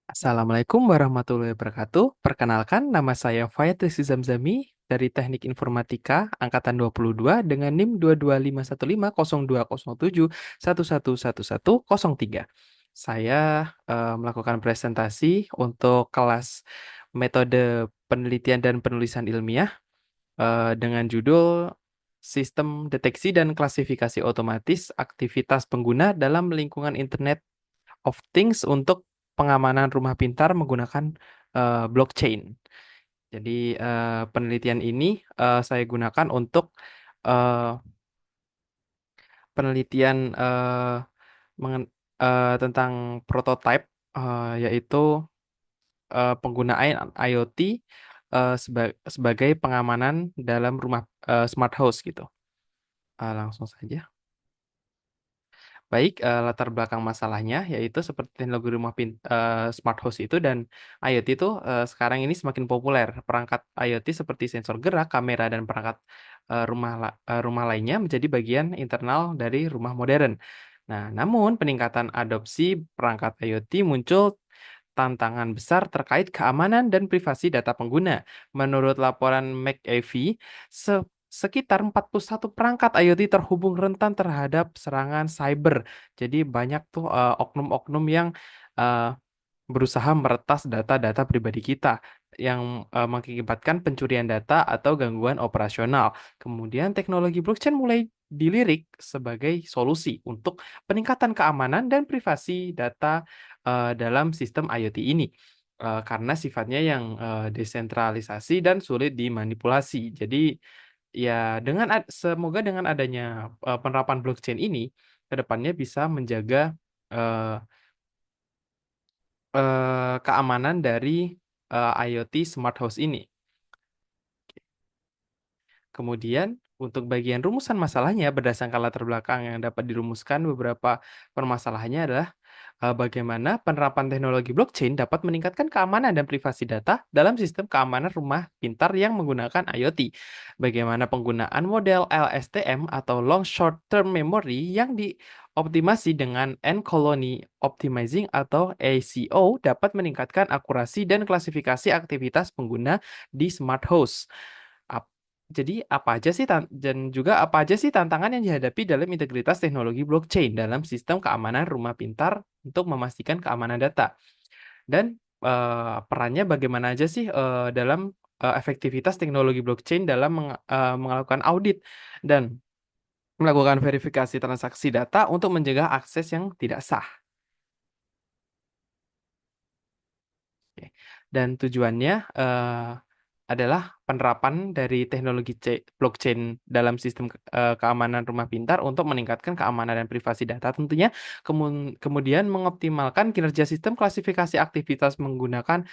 Assalamualaikum warahmatullahi wabarakatuh. Perkenalkan, nama saya Fayat Rizky Zamzami dari Teknik Informatika Angkatan 22 dengan NIM 225150107111103. Saya melakukan presentasi untuk kelas metode penelitian dan penulisan ilmiah dengan judul Sistem Deteksi dan Klasifikasi Otomatis Aktivitas Pengguna dalam Lingkungan Internet of Things untuk pengamanan rumah pintar menggunakan blockchain. Jadi penelitian ini saya gunakan untuk eh, penelitian tentang prototype, yaitu penggunaan IoT sebagai pengamanan dalam rumah smart house gitu. Langsung saja. Baik, latar belakang masalahnya yaitu seperti teknologi smart house itu dan IoT itu sekarang ini semakin populer. Perangkat IoT seperti sensor gerak, kamera, dan perangkat rumah lainnya menjadi bagian internal dari rumah modern. Nah, namun peningkatan adopsi perangkat IoT muncul tantangan besar terkait keamanan dan privasi data pengguna. Menurut laporan McAfee, sekitar 41 perangkat IoT terhubung rentan terhadap serangan cyber. Jadi banyak tuh oknum-oknum yang eh, berusaha meretas data-data pribadi kita yang mengakibatkan pencurian data atau gangguan operasional. Kemudian teknologi blockchain mulai dilirik sebagai solusi untuk peningkatan keamanan dan privasi data dalam sistem IoT ini. Karena sifatnya yang desentralisasi dan sulit dimanipulasi. Jadi ya semoga dengan adanya penerapan blockchain ini kedepannya bisa menjaga eh, keamanan dari IoT smart house ini. Kemudian, untuk bagian rumusan masalahnya, berdasarkan latar belakang yang dapat dirumuskan, beberapa permasalahannya adalah bagaimana penerapan teknologi blockchain dapat meningkatkan keamanan dan privasi data dalam sistem keamanan rumah pintar yang menggunakan IoT. Bagaimana penggunaan model LSTM atau Long Short Term Memory yang dioptimasi dengan N Colony Optimizing atau ACO dapat meningkatkan akurasi dan klasifikasi aktivitas pengguna di smart host. Ap- Jadi apa aja sih dan juga apa aja sih tantangan yang dihadapi dalam integritas teknologi blockchain dalam sistem keamanan rumah pintar untuk memastikan keamanan data dan perannya bagaimana aja sih dalam efektivitas teknologi blockchain dalam melakukan audit dan melakukan verifikasi transaksi data untuk mencegah akses yang tidak sah. Oke. Dan tujuannya adalah penerapan dari teknologi blockchain dalam sistem keamanan rumah pintar untuk meningkatkan keamanan dan privasi data tentunya, kemudian mengoptimalkan kinerja sistem klasifikasi aktivitas menggunakan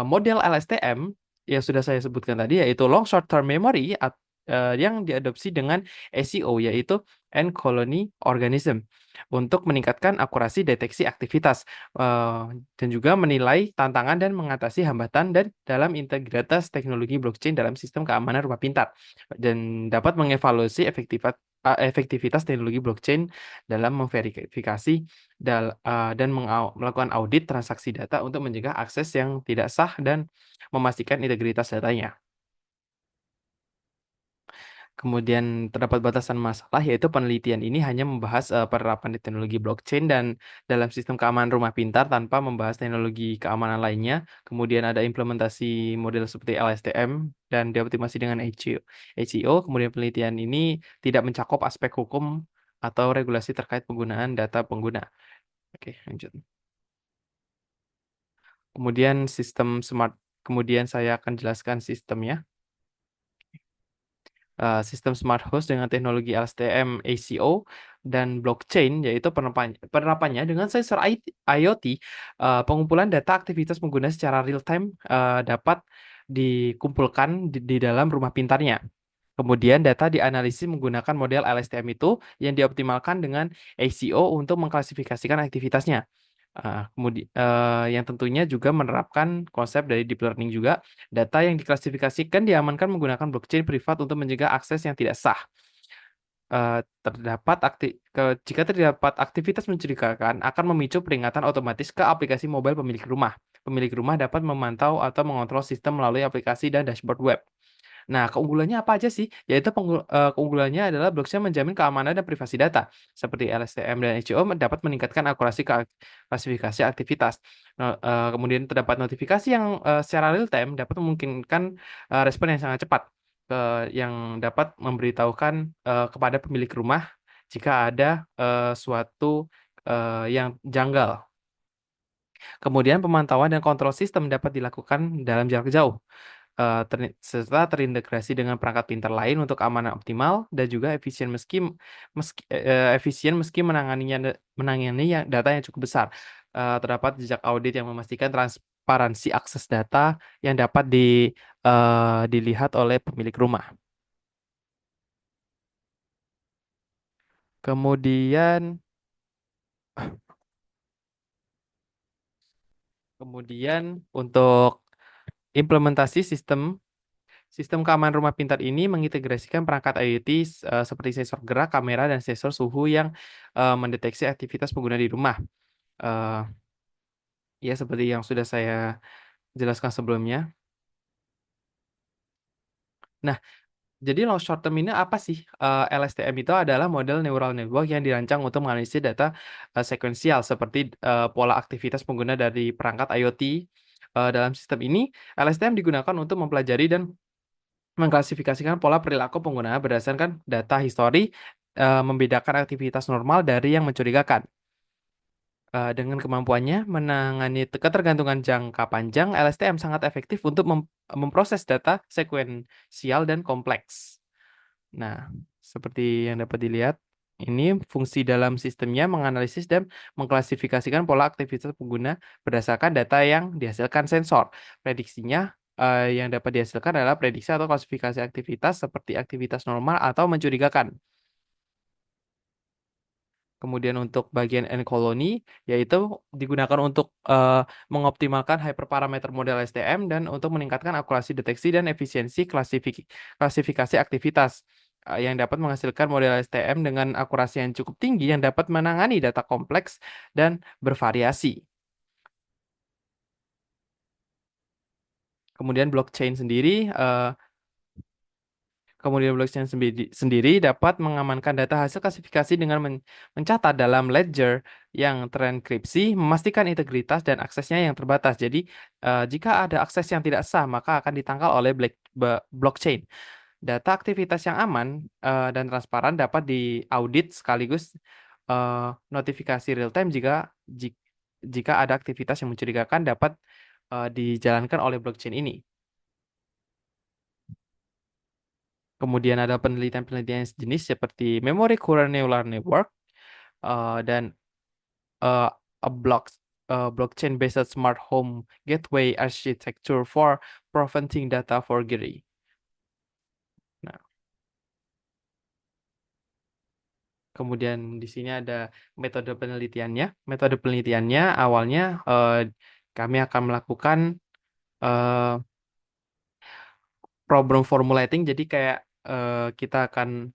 model LSTM yang sudah saya sebutkan tadi, yaitu Long Short Term Memory yang diadopsi dengan ACO, yaitu End Colony Organism, untuk meningkatkan akurasi deteksi aktivitas eh, dan juga menilai tantangan dan mengatasi hambatan dan dalam integritas teknologi blockchain dalam sistem keamanan rumah pintar dan dapat mengevaluasi efektivitas teknologi blockchain dalam memverifikasi dan melakukan audit transaksi data untuk mencegah akses yang tidak sah dan memastikan integritas datanya. Kemudian terdapat batasan masalah, yaitu penelitian ini hanya membahas penerapan di teknologi blockchain dan dalam sistem keamanan rumah pintar tanpa membahas teknologi keamanan lainnya. Kemudian ada implementasi model seperti LSTM dan dioptimasi dengan HCO. Kemudian penelitian ini tidak mencakup aspek hukum atau regulasi terkait penggunaan data pengguna. Oke, lanjut. Kemudian kemudian saya akan jelaskan sistemnya. Sistem smart host dengan teknologi LSTM ACO dan blockchain, yaitu penerapannya dengan sensor IoT, pengumpulan data aktivitas pengguna secara real time dapat dikumpulkan di dalam rumah pintarnya. Kemudian data dianalisis menggunakan model LSTM itu yang dioptimalkan dengan ACO untuk mengklasifikasikan aktivitasnya. Kemudian yang tentunya juga menerapkan konsep dari deep learning juga. Data yang diklasifikasikan diamankan menggunakan blockchain privat untuk mencegah akses yang tidak sah. jika terdapat aktivitas mencurigakan akan memicu peringatan otomatis ke aplikasi mobile pemilik rumah. Pemilik rumah dapat memantau atau mengontrol sistem melalui aplikasi dan dashboard web. Nah, keunggulannya apa aja sih? Yaitu keunggulannya adalah blockchain menjamin keamanan dan privasi data, seperti LSTM dan HCO dapat meningkatkan akurasi klasifikasi aktivitas. Nah, kemudian terdapat notifikasi yang secara real time dapat memungkinkan respon yang sangat cepat, yang dapat memberitahukan kepada pemilik rumah jika ada suatu yang janggal. Kemudian pemantauan dan kontrol sistem dapat dilakukan dalam jarak jauh, serta terintegrasi dengan perangkat pintar lain untuk keamanan optimal dan juga efisien meski menangani data yang cukup besar. Terdapat jejak audit yang memastikan transparansi akses data yang dapat dilihat oleh pemilik rumah. Kemudian kemudian untuk implementasi Sistem keamanan rumah pintar ini mengintegrasikan perangkat IoT seperti sensor gerak, kamera, dan sensor suhu yang mendeteksi aktivitas pengguna di rumah. Eh, ya, seperti yang sudah saya jelaskan sebelumnya. Nah, jadi long short term ini apa sih? LSTM itu adalah model neural network yang dirancang untuk menganalisis data sekuensial seperti pola aktivitas pengguna dari perangkat IoT. Dalam sistem ini, LSTM digunakan untuk mempelajari dan mengklasifikasikan pola perilaku pengguna berdasarkan data histori, membedakan aktivitas normal dari yang mencurigakan. Dengan kemampuannya menangani ketergantungan jangka panjang, LSTM sangat efektif untuk memproses data sekuensial dan kompleks. Nah, seperti yang dapat dilihat, ini fungsi dalam sistemnya menganalisis dan mengklasifikasikan pola aktivitas pengguna berdasarkan data yang dihasilkan sensor. Prediksinya yang dapat dihasilkan adalah prediksi atau klasifikasi aktivitas seperti aktivitas normal atau mencurigakan. Kemudian untuk bagian N colony yaitu digunakan untuk mengoptimalkan hyperparameter model STM dan untuk meningkatkan akurasi deteksi dan efisiensi klasifikasi aktivitas yang dapat menghasilkan model STM dengan akurasi yang cukup tinggi yang dapat menangani data kompleks dan bervariasi. Kemudian blockchain sendiri Kemudian blockchain sendiri dapat mengamankan data hasil klasifikasi dengan mencatat dalam ledger yang terenkripsi, memastikan integritas dan aksesnya yang terbatas. Jadi, jika ada akses yang tidak sah, maka akan ditangkal oleh blockchain. Data aktivitas yang aman dan transparan dapat diaudit sekaligus notifikasi real time jika ada aktivitas yang mencurigakan dapat dijalankan oleh blockchain ini. Kemudian ada penelitian-penelitian jenis seperti memory current neural network dan uh, a blockchain-based smart home gateway architecture for preventing data forgery. Nah, kemudian di sini ada metode penelitiannya. Metode penelitiannya awalnya kami akan melakukan uh, problem formulating. Jadi kayak kita akan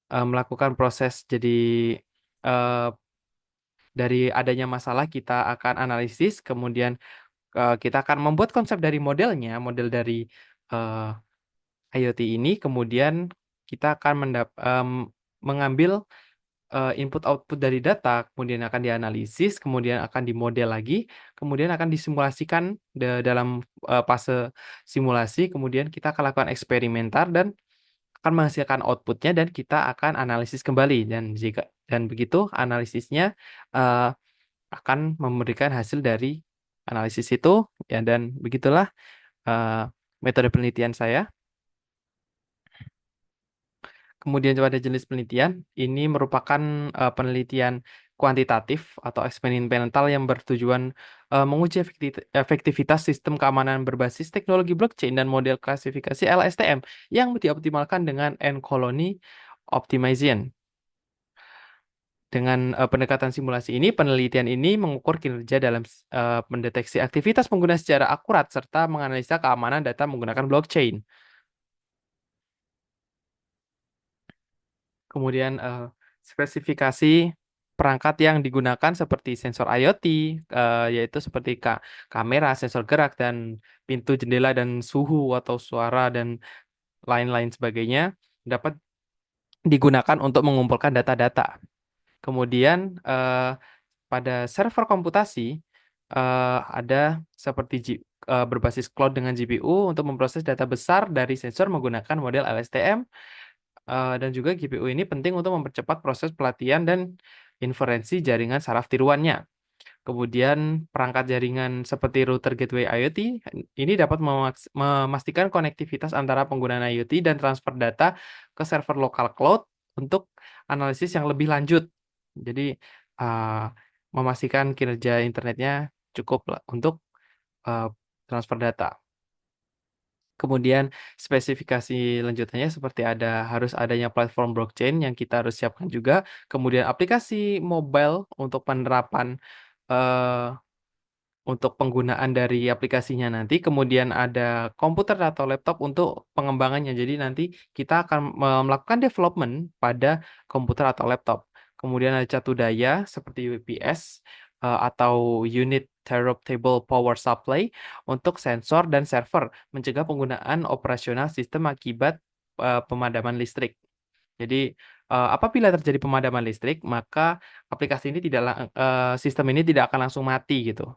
melakukan proses jadi uh, dari adanya masalah kita akan analisis, kemudian kita akan membuat konsep dari modelnya, model dari uh, IoT ini, kemudian kita akan mengambil input output dari data, kemudian akan dianalisis, kemudian akan dimodel lagi, kemudian akan disimulasikan dalam fase simulasi, kemudian kita akan lakukan eksperimental dan akan menghasilkan outputnya dan kita akan analisis kembali dan begitu analisisnya uh, akan memberikan hasil dari analisis itu ya dan begitulah uh, metode penelitian saya. Kemudian pada jenis penelitian ini merupakan penelitian kuantitatif atau eksperimental yang bertujuan menguji efektivitas sistem keamanan berbasis teknologi blockchain dan model klasifikasi LSTM yang dioptimalkan dengan N-colony optimization. Dengan pendekatan simulasi ini, penelitian ini mengukur kinerja dalam mendeteksi aktivitas pengguna secara akurat serta menganalisa keamanan data menggunakan blockchain. Kemudian spesifikasi perangkat yang digunakan seperti sensor IoT, yaitu seperti kamera, sensor gerak, dan pintu jendela dan suhu atau suara dan lain-lain sebagainya dapat digunakan untuk mengumpulkan data-data. Kemudian pada server komputasi ada seperti berbasis cloud dengan GPU untuk memproses data besar dari sensor menggunakan model LSTM. Dan juga GPU ini penting untuk mempercepat proses pelatihan dan inferensi jaringan saraf tiruannya. Kemudian perangkat jaringan seperti router gateway IoT ini dapat memastikan konektivitas antara penggunaan IoT dan transfer data ke server lokal cloud untuk analisis yang lebih lanjut. Jadi uh, memastikan kinerja internetnya cukup lah untuk uh, transfer data. Kemudian spesifikasi lanjutannya seperti harus adanya platform blockchain yang kita harus siapkan juga. Kemudian aplikasi mobile untuk penerapan eh, untuk penggunaan dari aplikasinya nanti. Kemudian ada komputer atau laptop untuk pengembangannya. Jadi nanti kita akan melakukan development pada komputer atau laptop. Kemudian ada catu daya seperti UPS atau Unit Table Power Supply untuk sensor dan server, mencegah penggunaan operasional sistem akibat pemadaman listrik. Jadi apabila terjadi pemadaman listrik, maka aplikasi ini sistem ini tidak akan langsung mati gitu.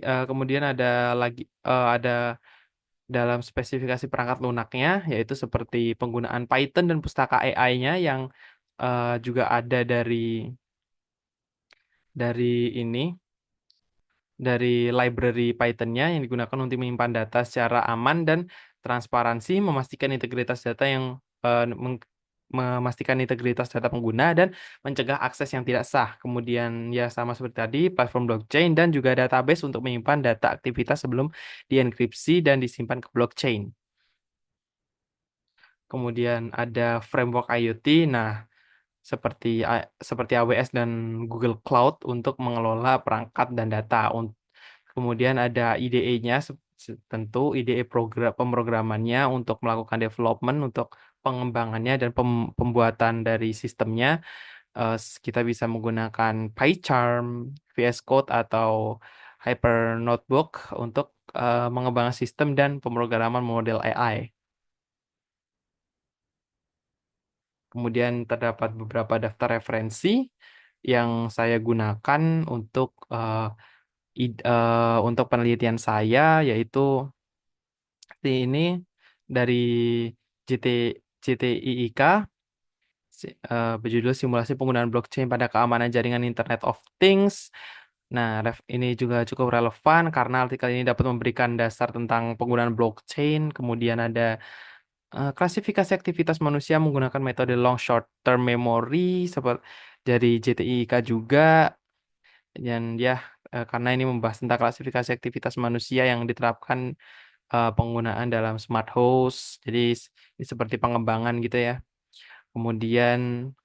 Kemudian ada dalam spesifikasi perangkat lunaknya, yaitu seperti penggunaan Python dan pustaka AI-nya yang juga ada dari ini dari library Python-nya yang digunakan untuk menyimpan data secara aman dan transparansi, memastikan integritas data pengguna dan mencegah akses yang tidak sah. Kemudian ya sama seperti tadi, platform blockchain dan juga database untuk menyimpan data aktivitas sebelum dienkripsi dan disimpan ke blockchain. Kemudian ada framework IoT. Nah, seperti AWS dan Google Cloud untuk mengelola perangkat dan data. Kemudian ada IDE-nya, tentu IDE pemrogramannya untuk melakukan development, untuk pengembangannya dan pembuatan dari sistemnya. Kita bisa menggunakan PyCharm, VS Code, atau Hyper Notebook untuk mengembangkan sistem dan pemrograman model AI. Kemudian terdapat beberapa daftar referensi yang saya gunakan untuk penelitian saya, yaitu ini dari JT, JTIIK, berjudul Simulasi Penggunaan Blockchain pada Keamanan Jaringan Internet of Things. Nah, ini juga cukup relevan karena artikel ini dapat memberikan dasar tentang penggunaan blockchain. Kemudian ada klasifikasi aktivitas manusia menggunakan metode long short term memory seperti dari JTIK juga. Dan ya, karena ini membahas tentang klasifikasi aktivitas manusia yang diterapkan penggunaan dalam smart house. Jadi ini seperti pengembangan gitu ya. Kemudian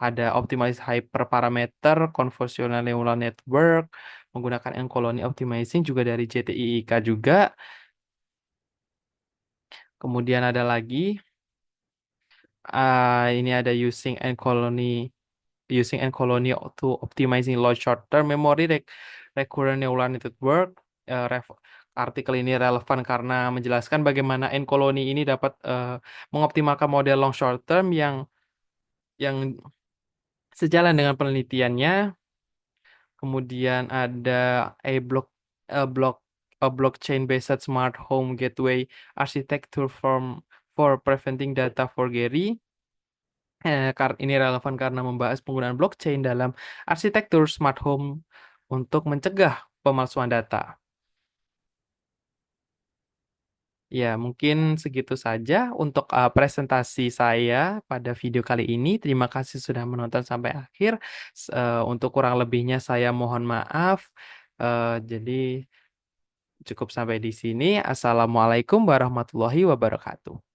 ada optimize hyperparameter convolutional neural network menggunakan N-colony optimizing juga dari JTIIK juga. Kemudian ada lagi ini ada using N-colony to optimizing low short-term memory recurrent neural network. Artikel ini relevan karena menjelaskan bagaimana N-colony ini dapat mengoptimalkan model long short term yang sejalan dengan penelitiannya. Kemudian ada a block a block a blockchain-based smart home gateway architecture for preventing data forgery. Ini relevan karena membahas penggunaan blockchain dalam arsitektur smart home untuk mencegah pemalsuan data. Ya, mungkin segitu saja untuk presentasi saya pada video kali ini. Terima kasih sudah menonton sampai akhir. Untuk kurang lebihnya saya mohon maaf. Jadi cukup sampai di sini. Assalamualaikum warahmatullahi wabarakatuh.